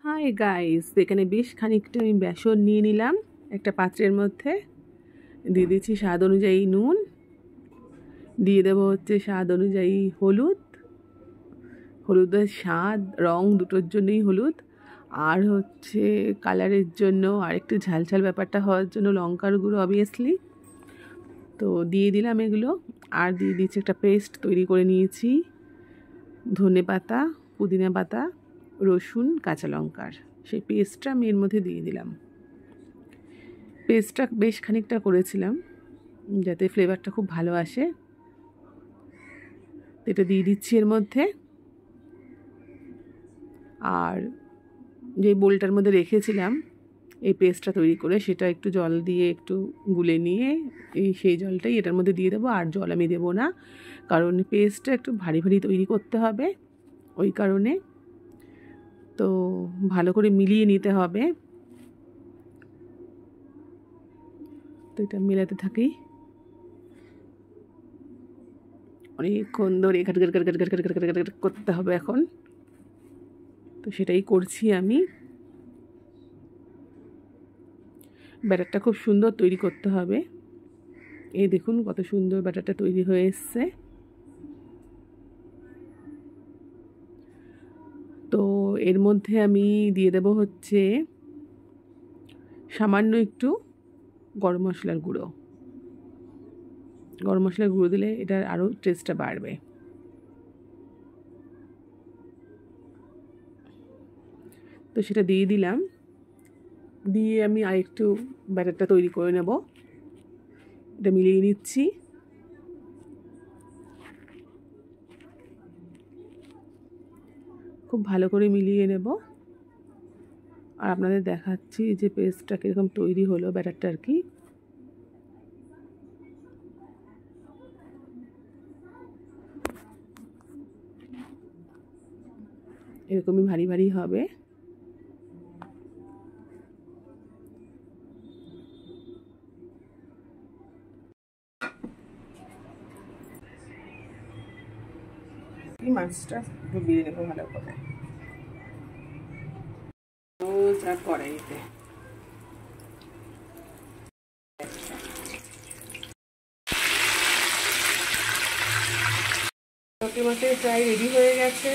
Hi guys, এখানে বেশ খানিকটা আমি বেসন নিয়ে নিলাম একটা পাত্রের মধ্যে। দিয়ে দিচ্ছি স্বাদ অনুযায়ী নুন, দিয়ে দেবো হচ্ছে স্বাদ অনুযায়ী হলুদ। হলুদের স্বাদ রং দুটোর জন্যই হলুদ, আর হচ্ছে কালারের জন্য আর একটু ঝালঝাল ব্যাপারটা হওয়ার জন্য লঙ্কার গুঁড়ো অবভিয়াসলি। তো দিয়ে দিলাম এগুলো, আর দিয়ে দিচ্ছি একটা পেস্ট তৈরি করে নিয়েছি ধনে পাতা, পুদিনা পাতা, রসুন, কাঁচা লঙ্কার। সেই পেস্টটা আমি এর মধ্যে দিয়ে দিলাম। পেস্টটা বেশ খানিকটা করেছিলাম যাতে ফ্লেভারটা খুব ভালো আসে। এটা দিয়ে দিচ্ছি এর মধ্যে, আর যে বোলটার মধ্যে রেখেছিলাম এই পেস্টটা তৈরি করে, সেটা একটু জল দিয়ে একটু গুলে নিয়ে সেই জলটাই এটার মধ্যে দিয়ে দেবো। আর জল আমি দেবো না, কারণ পেস্টটা একটু ভারী ভারী তৈরি করতে হবে, ওই কারণে। তো ভালো করে মিলিয়ে নিতে হবে। তো এটা মেলাতে থাকি অনেকক্ষণ ধরে, করতে হবে এখন। তো সেটাই করছি আমি। ব্যাটারটা খুব সুন্দর তৈরি করতে হবে। এই দেখুন কত সুন্দর ব্যাটারটা তৈরি হয়ে এসছে। তো এর মধ্যে আমি দিয়ে দেব হচ্ছে সামান্য একটু গরম মশলার গুঁড়ো। গরম মশলার গুঁড়ো দিলে এটার আরও টেস্টটা বাড়বে। তো সেটা দিয়ে দিলাম, দিয়ে আমি আরেকটু ব্যাটারটা তৈরি করে নেব। এটা মিলিয়ে নিচ্ছি। খুব ভালো করে মিলিয়ে নেব, আর আপনাদের দেখাচ্ছি যে পেস্টটা কীরকম তৈরি হলো, ব্যাটারটা আর কি। এরকমই ভারী ভারী হবে। মাছটা ডুবিয়ে নেবো ভালো করে কড়াইতে। চটকি মাছের ফ্রাই রেডি হয়ে গেছে।